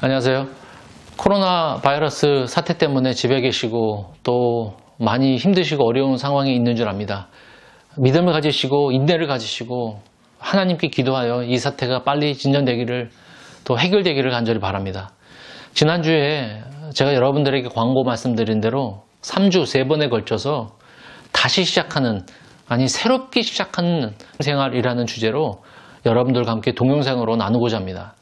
안녕하세요. 코로나 바이러스 사태 때문에 집에 계시고 또 많이 힘드시고 어려운 상황에 있는 줄 압니다. 믿음을 가지시고 인내를 가지시고 하나님께 기도하여 이 사태가 빨리 진전되기를 또 해결되기를 간절히 바랍니다. 지난주에 제가 여러분들에게 광고 말씀드린 대로 3주 3번에 걸쳐서 다시 시작하는, 아니 새롭게 시작하는 생활이라는 주제로 여러분들과 함께 동영상으로 나누고자 합니다.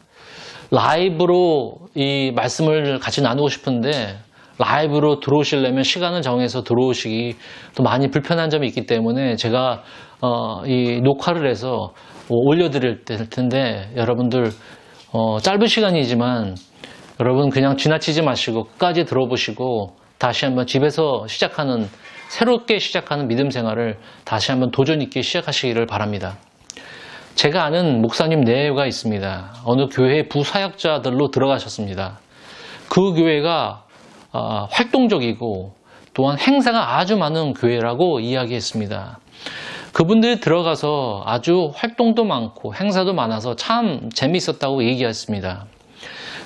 라이브로 이 말씀을 같이 나누고 싶은데 라이브로 들어오시려면 시간을 정해서 들어오시기 또 많이 불편한 점이 있기 때문에 제가 이 녹화를 해서 올려드릴 텐데 여러분들 짧은 시간이지만 여러분 그냥 지나치지 마시고 끝까지 들어보시고 다시 한번 집에서 시작하는, 새롭게 시작하는 믿음 생활을 다시 한번 도전 있게 시작하시기를 바랍니다. 제가 아는 목사님 4교회가 있습니다. 어느 교회 부사역자들로 들어가셨습니다. 그 교회가 활동적이고 또한 행사가 아주 많은 교회라고 이야기했습니다. 그분들이 들어가서 아주 활동도 많고 행사도 많아서 참 재미있었다고 얘기했습니다.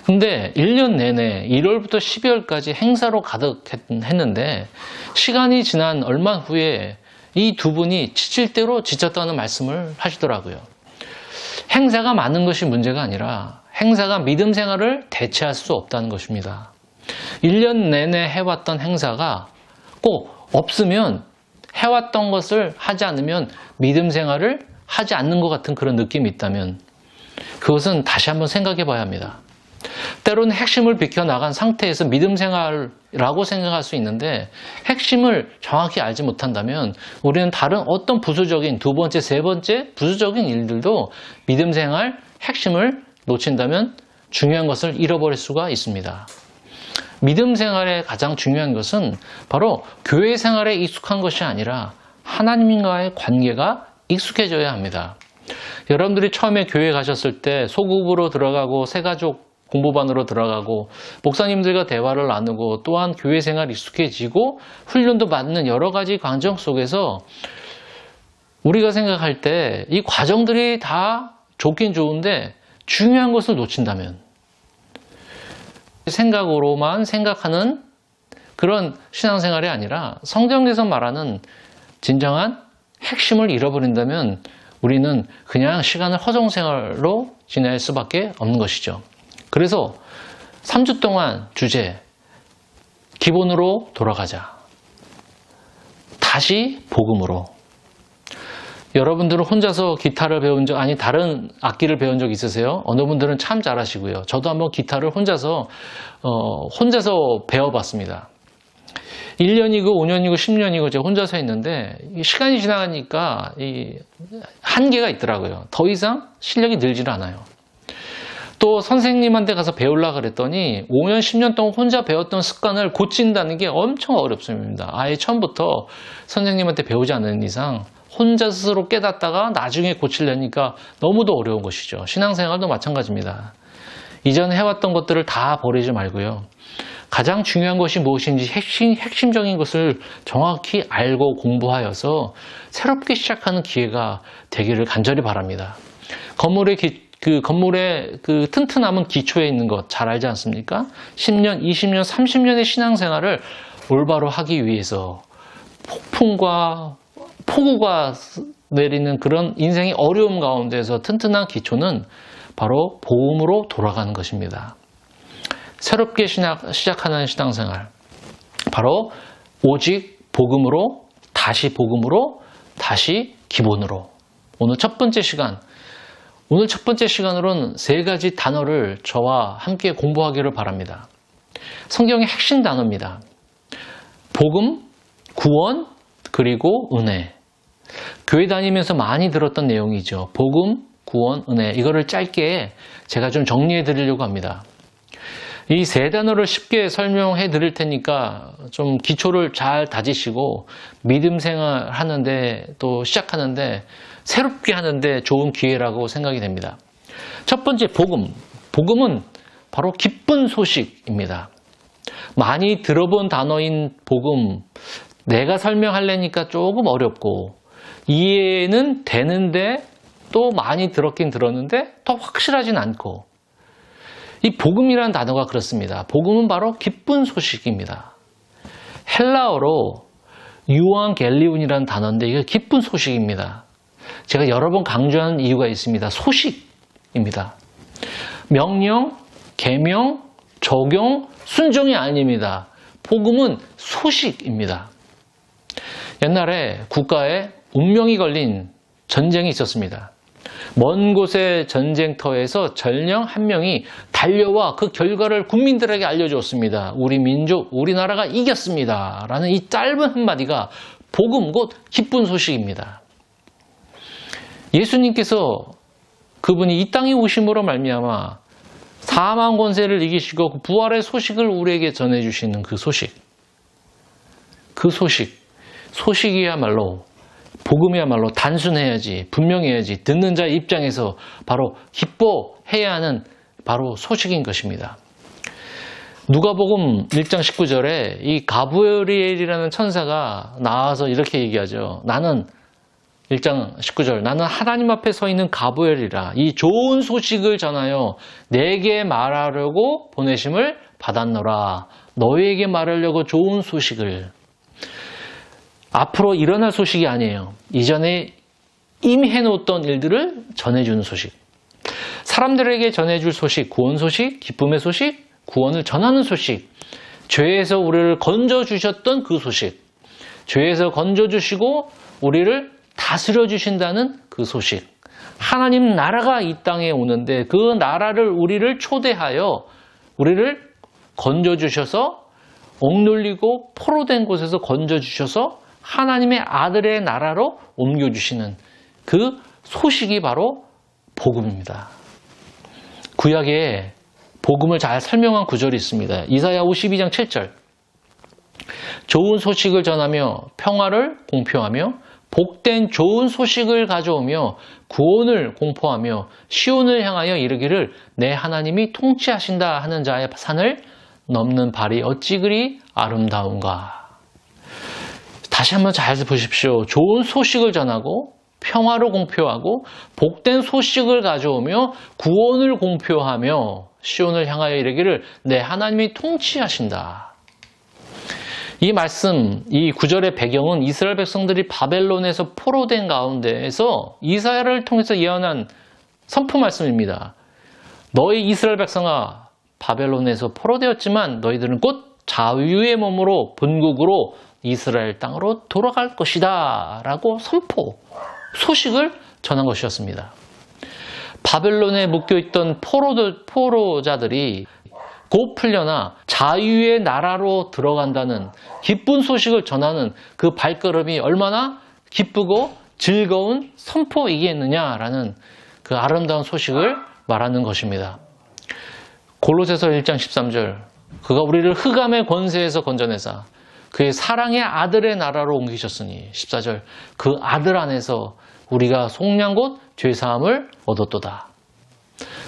근데 1년 내내 1월부터 12월까지 행사로 가득했는데 시간이 지난 얼마 후에 이 두 분이 지칠 대로 지쳤다는 말씀을 하시더라고요. 행사가 많은 것이 문제가 아니라 행사가 믿음 생활을 대체할 수 없다는 것입니다. 1년 내내 해왔던 행사가 꼭 없으면 해왔던 것을 하지 않으면 믿음 생활을 하지 않는 것 같은 그런 느낌이 있다면 그것은 다시 한번 생각해 봐야 합니다. 때로는 핵심을 비켜나간 상태에서 믿음 생활이라고 생각할 수 있는데 핵심을 정확히 알지 못한다면 우리는 다른 어떤 부수적인 두 번째, 세 번째 부수적인 일들도 믿음 생활 핵심을 놓친다면 중요한 것을 잃어버릴 수가 있습니다. 믿음 생활의 가장 중요한 것은 바로 교회 생활에 익숙한 것이 아니라 하나님과의 관계가 익숙해져야 합니다. 여러분들이 처음에 교회 가셨을 때 소그룹으로 들어가고 새가족 공부반으로 들어가고 목사님들과 대화를 나누고 또한 교회 생활 익숙해지고 훈련도 받는 여러 가지 과정 속에서 우리가 생각할 때 이 과정들이 다 좋긴 좋은데 중요한 것을 놓친다면 생각으로만 생각하는 그런 신앙생활이 아니라 성경에서 말하는 진정한 핵심을 잃어버린다면 우리는 그냥 시간을 허송생활로 지낼 수밖에 없는 것이죠. 그래서 3주 동안 주제, 기본으로 돌아가자. 다시 복음으로. 여러분들은 혼자서 기타를 배운 적, 아니 다른 악기를 배운 적 있으세요? 어느 분들은 참 잘하시고요. 저도 한번 기타를 혼자서 배워봤습니다. 1년이고 5년이고 10년이고 제가 혼자서 했는데 시간이 지나가니까 이 한계가 있더라고요. 더 이상 실력이 늘질 않아요. 또 선생님한테 가서 배우려고 그랬더니 5년, 10년 동안 혼자 배웠던 습관을 고친다는 게 엄청 어렵습니다. 아예 처음부터 선생님한테 배우지 않는 이상 혼자 스스로 깨닫다가 나중에 고치려니까 너무도 어려운 것이죠. 신앙생활도 마찬가지입니다. 이전에 해왔던 것들을 다 버리지 말고요. 가장 중요한 것이 무엇인지 핵심적인 것을 정확히 알고 공부하여서 새롭게 시작하는 기회가 되기를 간절히 바랍니다. 건물의 그 튼튼함은 기초에 있는 것 잘 알지 않습니까? 10년, 20년, 30년의 신앙생활을 올바로 하기 위해서 폭풍과 폭우가 내리는 그런 인생의 어려움 가운데서 튼튼한 기초는 바로 복음으로 돌아가는 것입니다. 새롭게 시작하는 신앙생활, 바로 오직 복음으로, 다시 기본으로. 오늘 첫 번째 시간으로는 3가지 단어를 저와 함께 공부하기를 바랍니다. 성경의 핵심 단어입니다. 복음, 구원, 그리고 은혜. 교회 다니면서 많이 들었던 내용이죠. 복음, 구원, 은혜. 이거를 짧게 제가 좀 정리해 드리려고 합니다. 이 3단어를 쉽게 설명해 드릴 테니까 좀 기초를 잘 다지시고 믿음 생활 하는데 또 시작하는데 새롭게 하는데 좋은 기회라고 생각이 됩니다. 첫 번째 복음. 복음은 바로 기쁜 소식입니다. 많이 들어본 단어인 복음. 내가 설명하려니까 조금 어렵고 이해는 되는데 또 많이 들었긴 들었는데 더 확실하진 않고 이 복음이라는 단어가 그렇습니다. 복음은 바로 기쁜 소식입니다. 헬라어로 유앙겔리온이라는 단어인데 이게 기쁜 소식입니다. 제가 여러 번 강조하는 이유가 있습니다. 소식입니다. 명령, 계명, 적용, 순종이 아닙니다. 복음은 소식입니다. 옛날에 국가에 운명이 걸린 전쟁이 있었습니다. 먼 곳의 전쟁터에서 전령 한 명이 달려와 그 결과를 국민들에게 알려주었습니다. 우리 민족, 우리나라가 이겼습니다. 라는 이 짧은 한마디가 복음 곧 기쁜 소식입니다. 예수님께서 그분이 이 땅에 오심으로 말미암아 사망 권세를 이기시고 부활의 소식을 우리에게 전해주시는 그 소식이야말로 복음이야말로 단순해야지, 분명해야지, 듣는 자의 입장에서 바로 기뻐해야 하는 바로 소식인 것입니다. 누가복음 1장 19절에 이 가브리엘이라는 천사가 나와서 이렇게 얘기하죠. 1장 19절, 나는 하나님 앞에 서 있는 가브리엘이라. 이 좋은 소식을 전하여 내게 말하려고 보내심을 받았노라. 너희에게 말하려고 좋은 소식을. 앞으로 일어날 소식이 아니에요. 이전에 이미 해놓았던 일들을 전해주는 소식. 사람들에게 전해줄 소식, 구원 소식, 기쁨의 소식, 구원을 전하는 소식. 죄에서 우리를 건져주셨던 그 소식. 죄에서 건져주시고 우리를 다스려 주신다는 그 소식. 하나님 나라가 이 땅에 오는데 그 나라를 우리를 초대하여 우리를 건져주셔서 억눌리고 포로된 곳에서 건져주셔서 하나님의 아들의 나라로 옮겨주시는 그 소식이 바로 복음입니다. 구약에 복음을 잘 설명한 구절이 있습니다. 이사야 52장 7절. 좋은 소식을 전하며 평화를 공표하며 복된 좋은 소식을 가져오며 구원을 공포하며 시온을 향하여 이르기를 내 하나님이 통치하신다 하는 자의 산을 넘는 발이 어찌 그리 아름다운가. 다시 한번 잘 보십시오. 좋은 소식을 전하고 평화를 공표하고 복된 소식을 가져오며 구원을 공표하며 시온을 향하여 이르기를 내 하나님이 통치하신다. 이 말씀, 이 구절의 배경은 이스라엘 백성들이 바벨론에서 포로된 가운데에서 이사야를 통해서 예언한 선포 말씀입니다. 너희 이스라엘 백성아, 바벨론에서 포로되었지만 너희들은 곧 자유의 몸으로 본국으로 이스라엘 땅으로 돌아갈 것이다 라고 선포, 소식을 전한 것이었습니다. 바벨론에 묶여있던 포로자들이 곧 풀려나 자유의 나라로 들어간다는 기쁜 소식을 전하는 그 발걸음이 얼마나 기쁘고 즐거운 선포이겠느냐라는 그 아름다운 소식을 말하는 것입니다. 골로새서 1장 13절, 그가 우리를 흑암의 권세에서 건져내사 그의 사랑의 아들의 나라로 옮기셨으니 14절, 그 아들 안에서 우리가 속량 곧 죄사함을 얻었도다.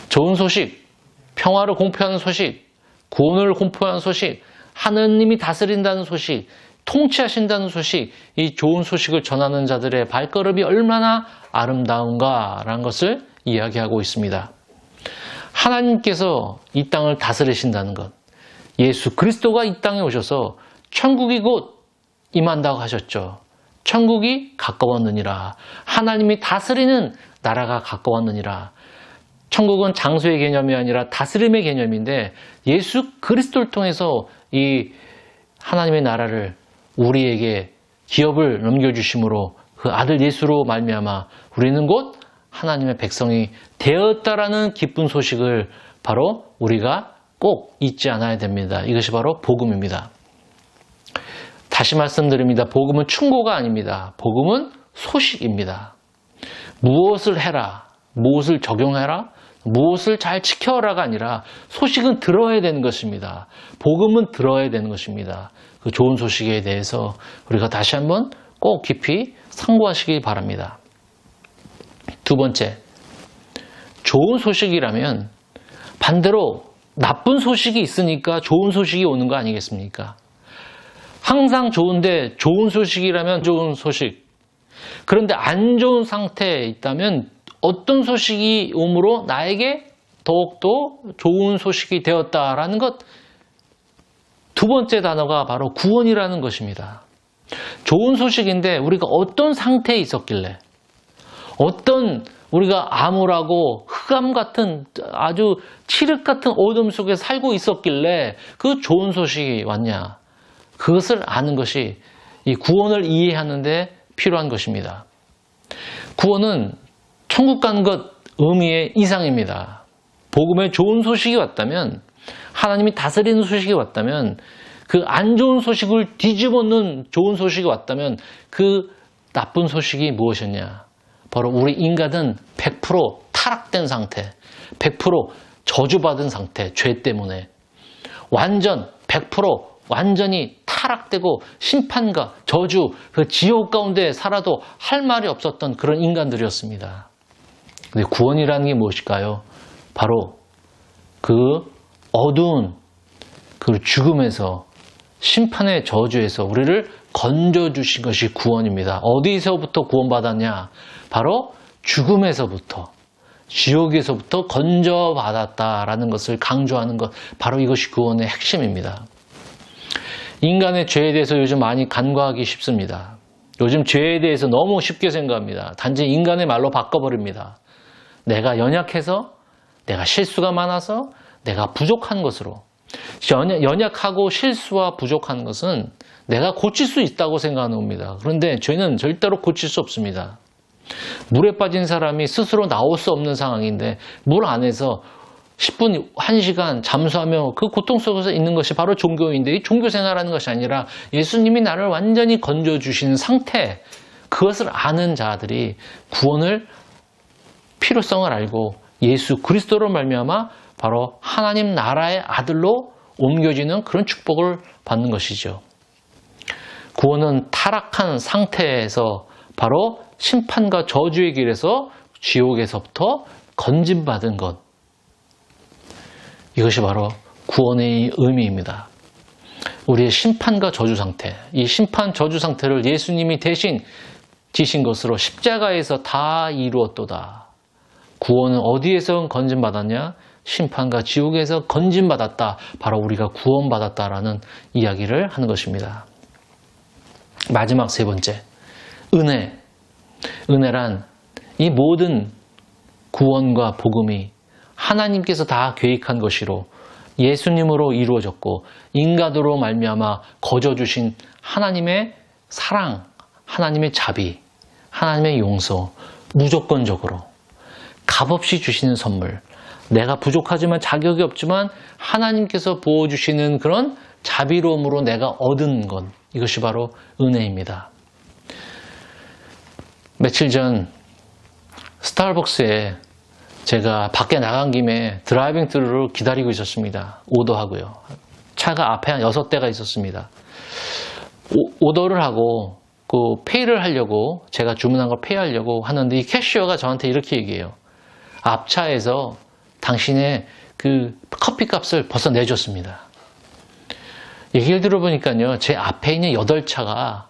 좋은 소식, 평화를 공표하는 소식, 구원을 공표하는 소식, 하느님이 다스린다는 소식, 통치하신다는 소식, 이 좋은 소식을 전하는 자들의 발걸음이 얼마나 아름다운가라는 것을 이야기하고 있습니다. 하나님께서 이 땅을 다스리신다는 것, 예수 그리스도가 이 땅에 오셔서 천국이 곧 임한다고 하셨죠. 천국이 가까웠느니라. 하나님이 다스리는 나라가 가까웠느니라. 천국은 장소의 개념이 아니라 다스림의 개념인데 예수 그리스도를 통해서 이 하나님의 나라를 우리에게 기업을 넘겨주심으로 그 아들 예수로 말미암아 우리는 곧 하나님의 백성이 되었다라는 기쁜 소식을 바로 우리가 꼭 잊지 않아야 됩니다. 이것이 바로 복음입니다. 다시 말씀드립니다. 복음은 충고가 아닙니다. 복음은 소식입니다. 무엇을 해라, 무엇을 적용해라, 무엇을 잘 지켜라가 아니라 소식은 들어야 되는 것입니다. 복음은 들어야 되는 것입니다. 그 좋은 소식에 대해서 우리가 다시 한번 꼭 깊이 상고하시기 바랍니다. 두 번째, 좋은 소식이라면 반대로 나쁜 소식이 있으니까 좋은 소식이 오는 거 아니겠습니까? 항상 좋은데 좋은 소식이라면 좋은 소식. 그런데 안 좋은 상태에 있다면 어떤 소식이 오므로 나에게 더욱더 좋은 소식이 되었다라는 것. 두 번째 단어가 바로 구원이라는 것입니다. 좋은 소식인데 우리가 어떤 상태에 있었길래, 어떤 우리가 암울하고 흑암 같은 아주 칠흑 같은 어둠 속에 살고 있었길래 그 좋은 소식이 왔냐. 그것을 아는 것이 이 구원을 이해하는 데 필요한 것입니다. 구원은 천국 가는 것 의미의 이상입니다. 복음에 좋은 소식이 왔다면, 하나님이 다스리는 소식이 왔다면, 그 안 좋은 소식을 뒤집어놓는 좋은 소식이 왔다면 그 나쁜 소식이 무엇이었냐? 바로 우리 인간은 100% 타락된 상태, 100% 저주받은 상태, 죄 때문에 완전 100% 완전히 타락되고 심판과 저주, 그 지옥 가운데 살아도 할 말이 없었던 그런 인간들이었습니다. 근데 구원이라는 게 무엇일까요? 바로 그 어두운 그 죽음에서, 심판의 저주에서 우리를 건져주신 것이 구원입니다. 어디서부터 구원받았냐? 바로 죽음에서부터, 지옥에서부터 건져받았다라는 것을 강조하는 것, 바로 이것이 구원의 핵심입니다. 인간의 죄에 대해서 요즘 많이 간과하기 쉽습니다. 요즘 죄에 대해서 너무 쉽게 생각합니다. 단지 인간의 말로 바꿔버립니다. 내가 연약해서, 내가 실수가 많아서, 내가 부족한 것으로. 연약하고 실수와 부족한 것은 내가 고칠 수 있다고 생각하는 겁니다. 그런데 죄는 절대로 고칠 수 없습니다. 물에 빠진 사람이 스스로 나올 수 없는 상황인데 물 안에서 10분, 1시간 잠수하며 그 고통 속에서 있는 것이 바로 종교인데, 이 종교 생활하는 것이 아니라 예수님이 나를 완전히 건져주시는 상태, 그것을 아는 자들이 구원을 필요성을 알고 예수 그리스도로 말미암아 바로 하나님 나라의 아들로 옮겨지는 그런 축복을 받는 것이죠. 구원은 타락한 상태에서 바로 심판과 저주의 길에서, 지옥에서부터 건짐받은 것, 이것이 바로 구원의 의미입니다. 우리의 심판과 저주 상태, 이 심판 저주 상태를 예수님이 대신 지신 것으로 십자가에서 다 이루었도다. 구원은 어디에서 건짐받았냐? 심판과 지옥에서 건짐받았다. 바로 우리가 구원받았다라는 이야기를 하는 것입니다. 마지막 세 번째, 은혜. 은혜란 이 모든 구원과 복음이 하나님께서 다 계획한 것이로 예수님으로 이루어졌고, 인간으로 말미암아 거저주신 하나님의 사랑, 하나님의 자비, 하나님의 용서, 무조건적으로 값없이 주시는 선물, 내가 부족하지만 자격이 없지만 하나님께서 부어주시는 그런 자비로움으로 내가 얻은 것, 이것이 바로 은혜입니다. 며칠 전 스타벅스에 제가 밖에 나간 김에 드라이빙 트루를 기다리고 있었습니다. 오더하고요. 차가 앞에 한 6대가 있었습니다. 오더를 하고 그 페이를 하려고, 제가 주문한 걸 페이하려고 하는데 이 캐시어가 저한테 이렇게 얘기해요. 앞차에서 당신의 그 커피 값을 벌써 내줬습니다. 얘기를 들어보니까요, 제 앞에 있는 8차가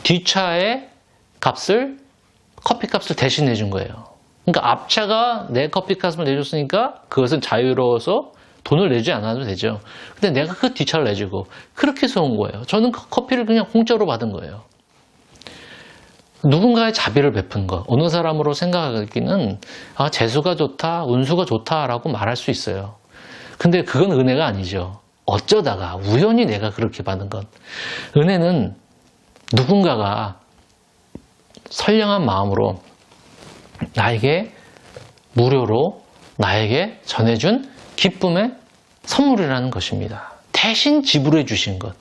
뒷차의 값을, 커피 값을 대신 내준 거예요. 그러니까 앞차가 내 커피 값을 내줬으니까 그것은 자유로워서 돈을 내지 않아도 되죠. 근데 내가 그 뒷차를 내주고 그렇게 해서 온 거예요. 저는 그 커피를 그냥 공짜로 받은 거예요. 누군가의 자비를 베푼 것, 어느 사람으로 생각하기는 재수가 좋다, 운수가 좋다라고 말할 수 있어요. 근데 그건 은혜가 아니죠. 어쩌다가 우연히 내가 그렇게 받은 것. 은혜는 누군가가 선량한 마음으로 나에게 무료로 나에게 전해준 기쁨의 선물이라는 것입니다. 대신 지불해 주신 것,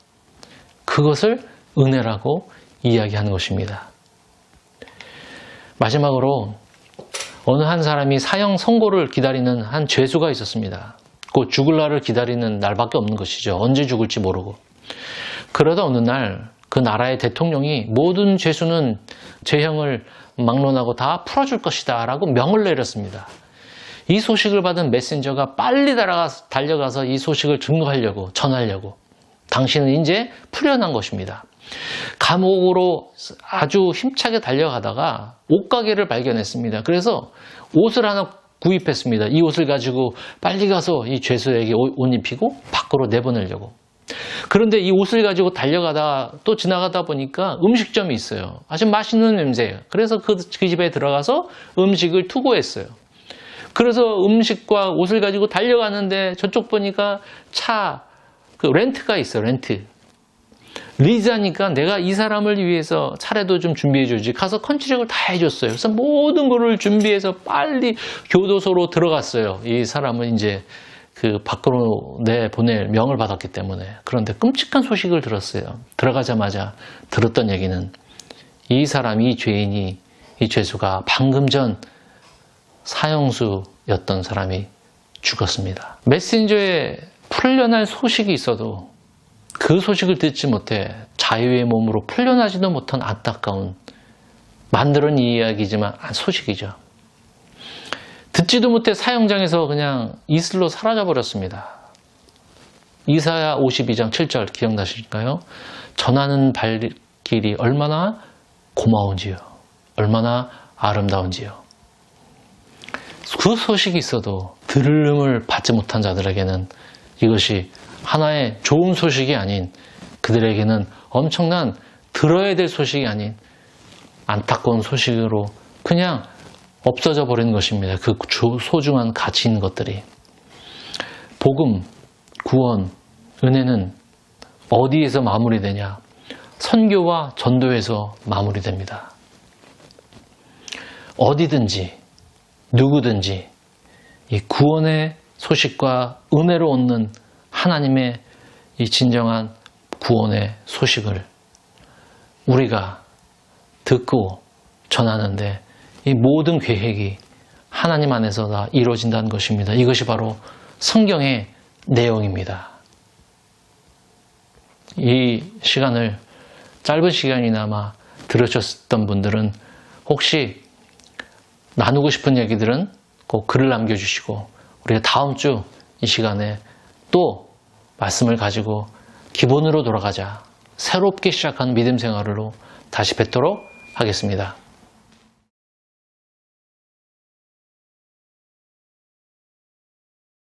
그것을 은혜라고 이야기하는 것입니다. 마지막으로 어느 한 사람이 사형 선고를 기다리는 한 죄수가 있었습니다. 곧 죽을 날을 기다리는 날밖에 없는 것이죠. 언제 죽을지 모르고. 그러다 어느 날 그 나라의 대통령이 모든 죄수는 재형을 막론하고 다 풀어줄 것이다 라고 명을 내렸습니다. 이 소식을 받은 메신저가 빨리 달려가서 이 소식을 증거하려고, 전하려고. 당신은 이제 풀려난 것입니다. 감옥으로 아주 힘차게 달려가다가 옷가게를 발견했습니다. 그래서 옷을 하나 구입했습니다. 이 옷을 가지고 빨리 가서 이 죄수에게 옷 입히고 밖으로 내보내려고. 그런데 이 옷을 가지고 달려가다 또 지나가다 보니까 음식점이 있어요. 아주 맛있는 냄새. 그래서 그 집에 들어가서 음식을 투고했어요. 그래서 음식과 옷을 가지고 달려가는데 저쪽 보니까 렌트가 있어요. 렌트. 리자니까 내가 이 사람을 위해서 차례도 좀 준비해주지. 가서 컨트랙을 다 해줬어요. 그래서 모든 거를 준비해서 빨리 교도소로 들어갔어요. 이 사람은 이제 그 밖으로 내보낼 명을 받았기 때문에. 그런데 끔찍한 소식을 들었어요. 들어가자마자 들었던 얘기는 이 사람이, 이 죄인이, 이 죄수가 방금 전 사형수였던 사람이 죽었습니다. 메신저에 풀려날 소식이 있어도 그 소식을 듣지 못해 자유의 몸으로 풀려나지도 못한 안타까운, 만들어낸 이야기지만 소식이죠. 듣지도 못해 사형장에서 그냥 이슬로 사라져버렸습니다. 이사야 52장 7절 기억나실까요? 전하는 발길이 얼마나 고마운지요. 얼마나 아름다운지요. 그 소식이 있어도 들음을 받지 못한 자들에게는 이것이 하나의 좋은 소식이 아닌, 그들에게는 엄청난 들어야 될 소식이 아닌 안타까운 소식으로 그냥 없어져 버리는 것입니다. 그 소중한 가치인 것들이. 복음, 구원, 은혜는 어디에서 마무리되냐? 선교와 전도에서 마무리됩니다. 어디든지 누구든지 이 구원의 소식과 은혜로 얻는 하나님의 이 진정한 구원의 소식을 우리가 듣고 전하는데 이 모든 계획이 하나님 안에서 다 이루어진다는 것입니다. 이것이 바로 성경의 내용입니다. 이 시간을 짧은 시간이나마 들으셨던 분들은 혹시 나누고 싶은 얘기들은 꼭 글을 남겨주시고 우리가 다음 주 이 시간에 또 말씀을 가지고 기본으로 돌아가자, 새롭게 시작하는 믿음 생활로 다시 뵙도록 하겠습니다.